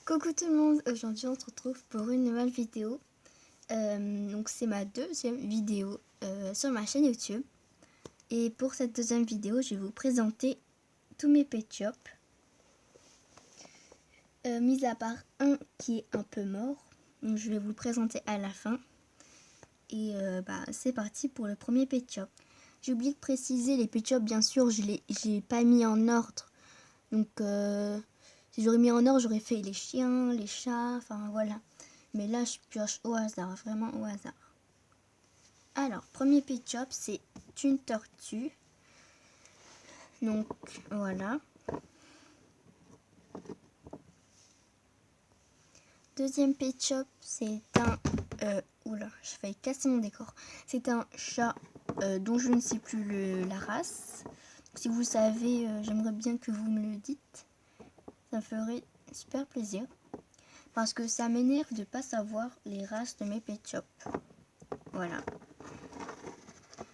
Coucou tout le monde, aujourd'hui on se retrouve pour une nouvelle vidéo. Donc c'est ma deuxième vidéo sur ma chaîne YouTube. Et pour cette deuxième vidéo, je vais vous présenter tous mes pet shops. Mis à part un qui est un peu mort, donc je vais vous le présenter à la fin. Et c'est parti pour le premier pet shop. J'ai oublié de préciser les pet shops, bien sûr, j'ai pas mis en ordre. Donc si j'aurais mis en ordre, j'aurais fait les chiens, les chats, enfin voilà. Mais là, je pioche au hasard, vraiment au hasard. Alors, premier pet shop, c'est une tortue. Donc, voilà. Deuxième pet shop, c'est un... oula, j'ai failli casser mon décor. C'est un chat dont je ne sais plus la race. Donc, si vous savez, j'aimerais bien que vous me le dites. Ça me ferait super plaisir. Parce que ça m'énerve de ne pas savoir les races de mes pet shops. Voilà.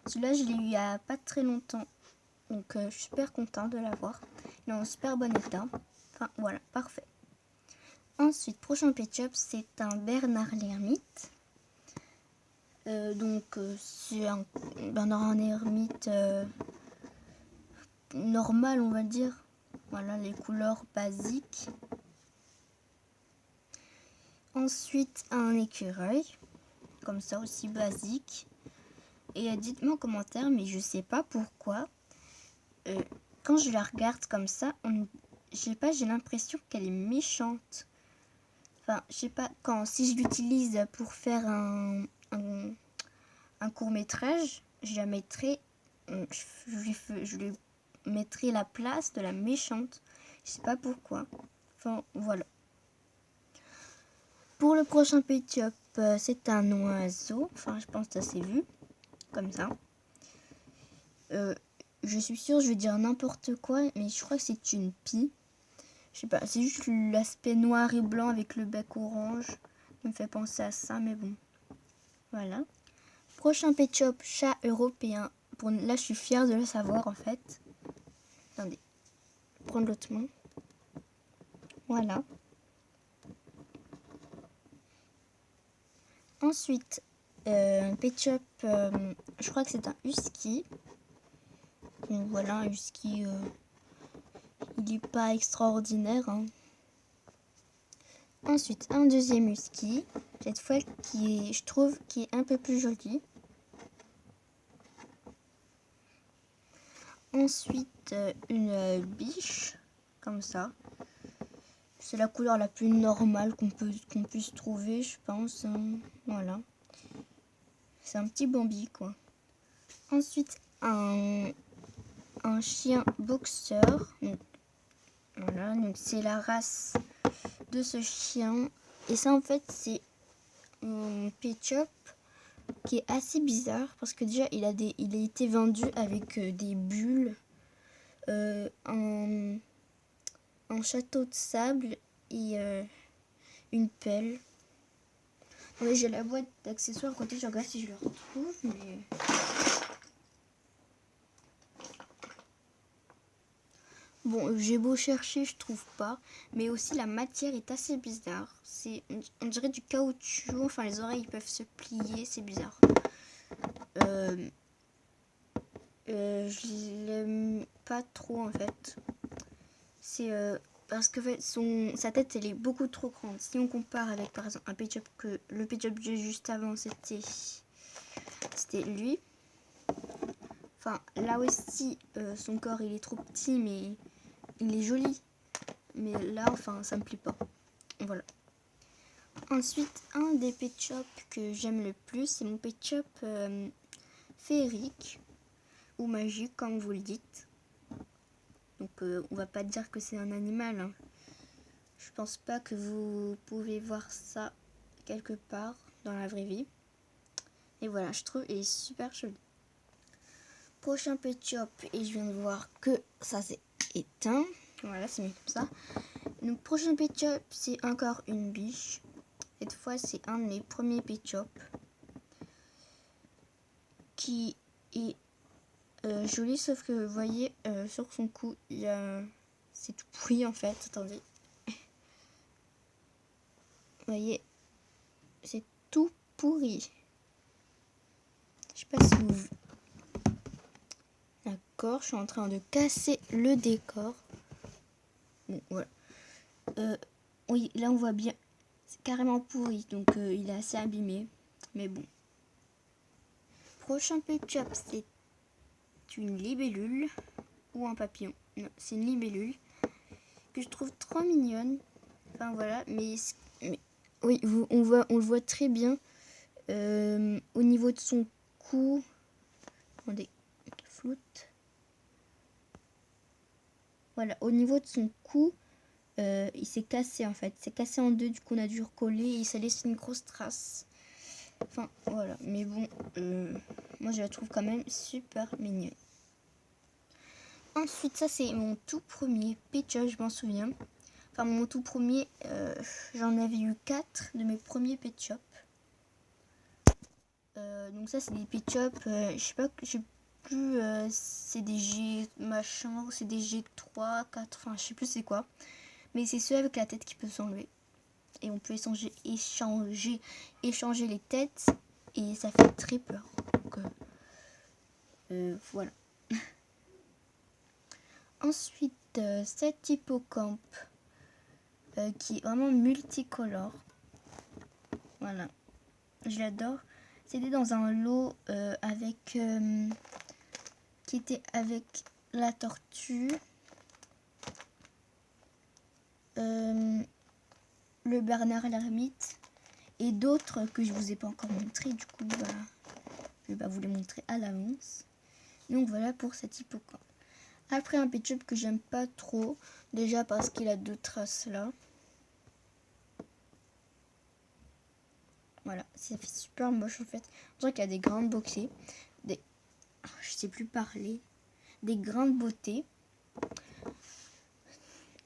Celui-là, je l'ai eu il n'y a pas très longtemps. Donc, je suis super content de l'avoir. Il est en super bon état. Enfin, voilà, parfait. Ensuite, prochain pet shop, c'est un Bernard l'ermite. C'est un Bernard l'ermite normal, on va dire. Voilà, les couleurs basiques. Ensuite, un écureuil. Comme ça, aussi basique. Et dites-moi en commentaire, mais je sais pas pourquoi. Quand je la regarde comme ça, j'ai l'impression qu'elle est méchante. Enfin, je sais pas, si je l'utilise pour faire un court-métrage, je la mettrai, je lui mettrai la place de la méchante. Je sais pas pourquoi. Enfin, voilà. Pour le prochain pet shop, c'est un oiseau. Enfin, je pense que ça s'est vu. Comme ça. Je suis sûre, je vais dire n'importe quoi, mais je crois que c'est une pie. Je sais pas, c'est juste l'aspect noir et blanc avec le bec orange. Ça me fait penser à ça, mais bon. Voilà. Prochain pet shop, chat européen. Là, je suis fière de le savoir, en fait. Attendez. Prendre l'autre main. Voilà. Ensuite, pet shop, je crois que c'est un husky. Donc voilà, un husky, il n'est pas extraordinaire, hein. Ensuite, un deuxième husky, cette fois je trouve, qui est un peu plus joli. Ensuite, une biche, comme ça. C'est la couleur la plus normale qu'on puisse trouver, je pense. Voilà. C'est un petit Bambi, quoi. Ensuite, un chien boxeur. Donc, voilà, donc c'est la race de ce chien. Et ça, en fait, c'est un pet shop qui est assez bizarre parce que déjà il a été vendu avec des bulles, un château de sable et une pelle. Oui, j'ai la boîte d'accessoires à côté, je regarde si je le retrouve, mais bon, j'ai beau chercher, je trouve pas. Mais aussi la matière est assez bizarre. On dirait du caoutchouc. Enfin, les oreilles peuvent se plier, c'est bizarre. Je l'aime pas trop en fait. C'est parce que en fait, sa tête elle est beaucoup trop grande. Si on compare avec par exemple un pet shop le pet shop juste avant c'était lui. Enfin là aussi son corps il est trop petit mais il est joli. Mais là enfin ça me plaît pas. Voilà. Ensuite un des pet shops que j'aime le plus c'est mon pet shop féerique ou magique comme vous le dites. Donc on va pas dire que c'est un animal, hein. Je pense pas que vous pouvez voir ça quelque part dans la vraie vie. Et voilà, je trouve il est super joli. Prochain pet shop, et je viens de voir que ça s'est éteint. Voilà, c'est mieux comme ça. Donc prochain pet shop, c'est encore une biche. Cette fois, c'est un de mes premiers pet shops qui est joli, sauf que vous voyez sur son cou, c'est tout pourri en fait. Attendez. voyez, c'est tout pourri. Je sais pas si vous... D'accord, je suis en train de casser le décor. Bon, voilà. Oui, là on voit bien, c'est carrément pourri, donc il est assez abîmé. Mais bon. Prochain Pet Shop, c'est une libellule ou un papillon. Non, c'est une libellule que je trouve trop mignonne. Enfin voilà, mais oui, on le voit très bien au niveau de son cou. Attendez, floute. Voilà, au niveau de son cou, il s'est cassé en fait. Il s'est cassé en deux, du coup on a dû recoller et ça laisse une grosse trace. Enfin voilà, mais bon, moi je la trouve quand même super mignonne. Ensuite, ça c'est mon tout premier Pet Shop, je m'en souviens. Enfin mon tout premier, j'en avais eu 4 de mes premiers Pet Shop. Donc ça c'est des Pet Shop, je sais plus, c'est des G machin, c'est des G3, 4, enfin je sais plus c'est quoi. Mais c'est ceux avec la tête qui peut s'enlever. Et on peut échanger les têtes et ça fait très peur. Donc voilà. Ensuite, cet hippocampe qui est vraiment multicolore. Voilà. Je l'adore. C'était dans un lot qui était avec la tortue, le Bernard l'ermite et d'autres que je vous ai pas encore montré. Du coup, bah, je vais pas vous les montrer à l'avance. Donc voilà pour cet hippocampe. Après un Pet Shop que j'aime pas trop, déjà parce qu'il a 2 traces là. Voilà, ça fait super moche en fait. On dirait qu'il y a des grandes boxées, je sais plus parler, des grandes beautés.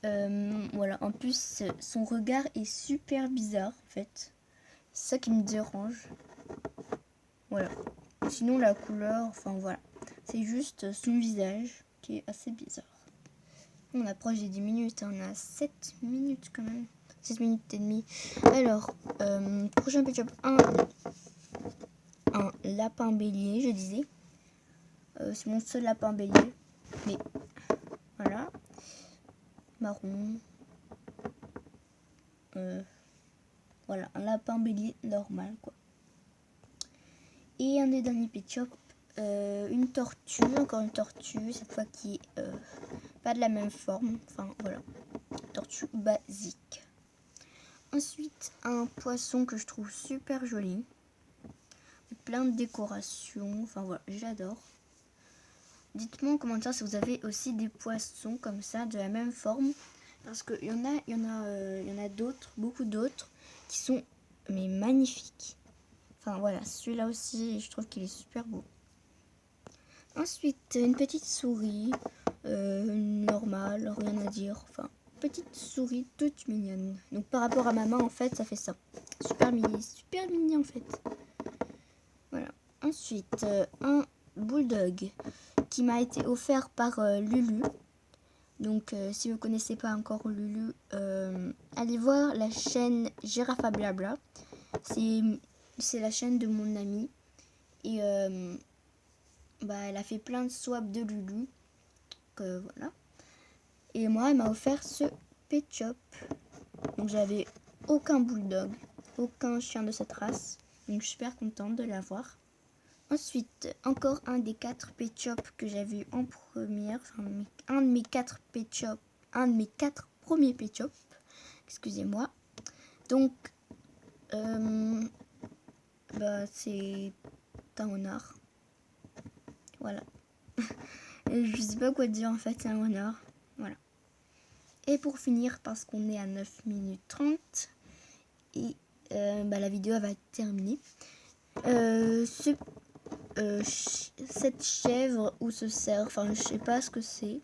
Voilà, en plus son regard est super bizarre en fait. C'est ça qui me dérange. Voilà. Sinon la couleur, enfin voilà. C'est juste son visage qui est assez bizarre. On approche des 10 minutes, on a 7 minutes quand même. 7 minutes et demie. Alors, prochain Pet Shop, un lapin bélier, je disais. C'est mon seul lapin bélier. Mais voilà. Marron. Voilà, un lapin bélier normal quoi. Et un des derniers Pet Shop, une tortue, encore une tortue, cette fois qui est pas de la même forme. Enfin voilà, tortue basique. Ensuite, un poisson que je trouve super joli. Plein de décorations. Enfin voilà, j'adore. Dites-moi en commentaire si vous avez aussi des poissons comme ça, de la même forme. Parce qu'il y en a d'autres, beaucoup d'autres, qui sont mais magnifiques. Enfin voilà, celui-là aussi, je trouve qu'il est super beau. Ensuite, une petite souris, normale, rien à dire. Enfin, petite souris toute mignonne. Donc par rapport à ma main, en fait, ça fait ça. Super mini en fait. Voilà. Ensuite, un bulldog qui m'a été offert par Lulu. Donc si vous ne connaissez pas encore Lulu, allez voir la chaîne Girafa Blabla. C'est la chaîne de mon amie. Et elle a fait plein de swaps de Lulu. Voilà. Et moi, elle m'a offert ce Pet Shop. Donc j'avais aucun bulldog, aucun chien de cette race. Donc je suis super contente de l'avoir. Ensuite, encore un des 4 Pet Shop que j'avais eu en première. Enfin, un de mes 4 premiers Pet Shop. Excusez-moi. Donc, c'est un renard. Voilà. Je sais pas quoi dire en fait, c'est un renard. Voilà. Et pour finir, parce qu'on est à 9 minutes 30, et la vidéo va être terminée. Cette chèvre ou ce cerf, enfin je sais pas ce que c'est.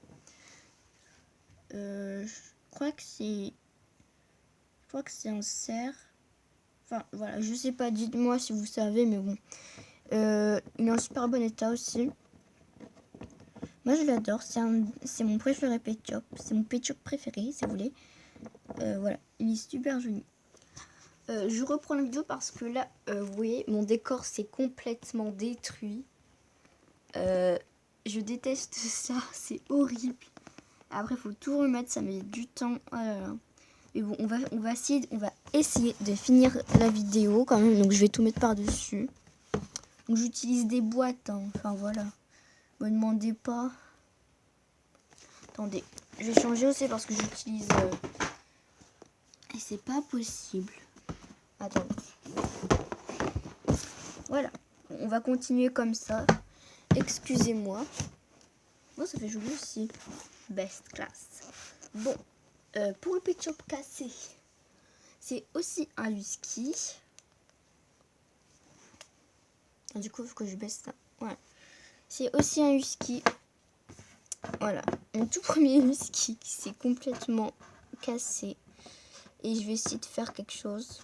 Je crois que c'est un cerf. Enfin voilà, je sais pas, dites-moi si vous savez, mais bon. Il est en super bon état aussi. Moi je l'adore, c'est mon préféré Pet Shop. C'est mon Pet Shop préféré si vous voulez. Voilà, il est super joli. Je reprends la vidéo parce que là, vous voyez, mon décor s'est complètement détruit. Je déteste ça, c'est horrible. Après, il faut tout remettre, ça met du temps. Oh là là. Mais bon, on va essayer de finir la vidéo quand même. Donc, je vais tout mettre par-dessus. Donc, j'utilise des boîtes. Hein. Enfin, voilà. Me demandez pas. Attendez, je vais changer aussi parce que j'utilise... Et c'est pas possible. Attendez. Voilà. On va continuer comme ça. Excusez-moi. Bon, ça fait joli aussi. Best class. Bon. Pour le Pet Shop cassé, c'est aussi un husky. Du coup, il faut que je baisse ça. Voilà. C'est aussi un husky. Voilà. Mon tout premier husky qui s'est complètement cassé. Et je vais essayer de faire quelque chose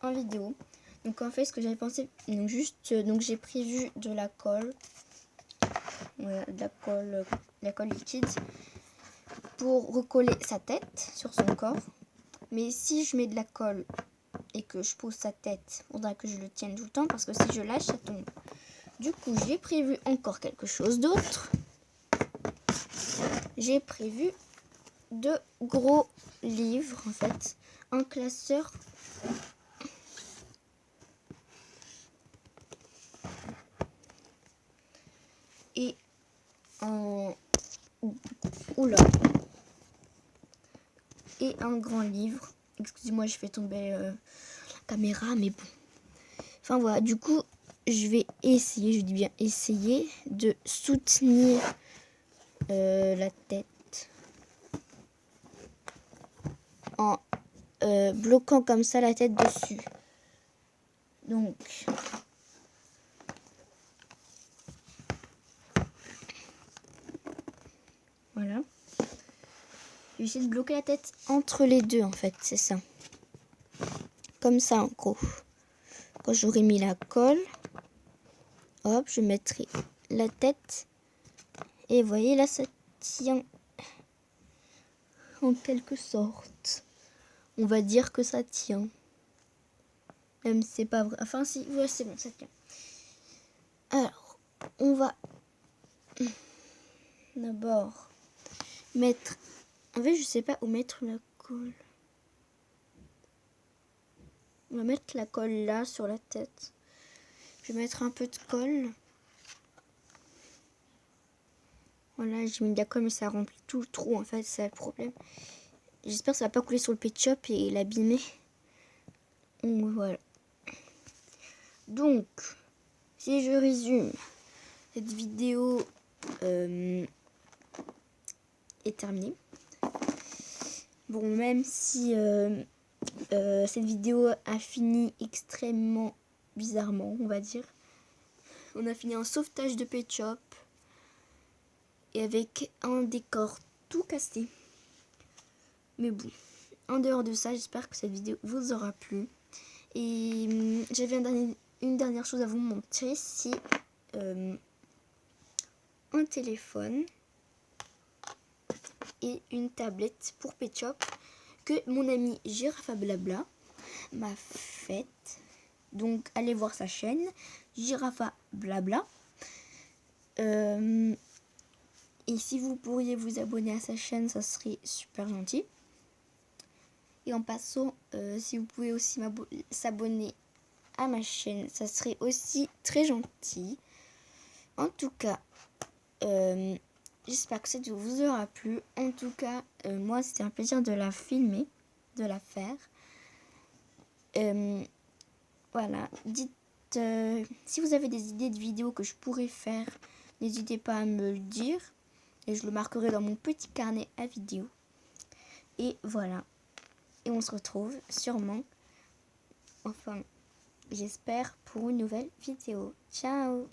en vidéo. Donc en fait, ce que j'avais pensé, donc j'ai prévu de la colle. Voilà, de la colle liquide. Pour recoller sa tête sur son corps. Mais si je mets de la colle et que je pose sa tête, il faudra que je le tienne tout le temps parce que si je lâche, ça tombe. Du coup, j'ai prévu encore quelque chose d'autre. J'ai prévu de gros livres, en fait. Un classeur. Et un... Oula. Et un grand livre. Excusez-moi, je fais tomber la caméra, mais bon. Enfin voilà, du coup, je vais essayer, je dis bien essayer, de soutenir la tête en bloquant comme ça la tête dessus. Donc, voilà. Je vais essayer de bloquer la tête entre les deux, en fait, c'est ça. Comme ça, en gros. Quand j'aurai mis la colle, hop, je mettrai la tête. Et vous voyez, là, ça tient en quelque sorte. On va dire que ça tient. Même si c'est pas vrai. Enfin, si, ouais, c'est bon, ça tient. Alors, on va d'abord mettre... En fait, je sais pas où mettre la colle. On va mettre la colle là, sur la tête. Je vais mettre un peu de colle. Voilà, j'ai mis de la colle, mais ça remplit tout le trou, en fait, c'est ça le problème. J'espère que ça va pas couler sur le Pet Shop et l'abîmer. Voilà. Donc, si je résume, cette vidéo est terminée. Bon, même si cette vidéo a fini extrêmement bizarrement, on va dire. On a fini un sauvetage de Pet Shop et avec un décor tout cassé. Mais bon, en dehors de ça, j'espère que cette vidéo vous aura plu. Et j'avais une dernière chose à vous montrer, c'est un téléphone et une tablette pour Pet Shop que mon ami Giraffa Blabla m'a faite. Donc allez voir sa chaîne Giraffa Blabla. Et si vous pourriez vous abonner à sa chaîne, ça serait super gentil. Et en passant, si vous pouvez aussi s'abonner à ma chaîne, ça serait aussi très gentil. En tout cas, j'espère que cette vidéo vous aura plu. En tout cas, moi, c'était un plaisir de la filmer, de la faire. Voilà, dites si vous avez des idées de vidéos que je pourrais faire, n'hésitez pas à me le dire. Et je le marquerai dans mon petit carnet à vidéo. Et voilà. Et on se retrouve sûrement, enfin, j'espère, pour une nouvelle vidéo. Ciao!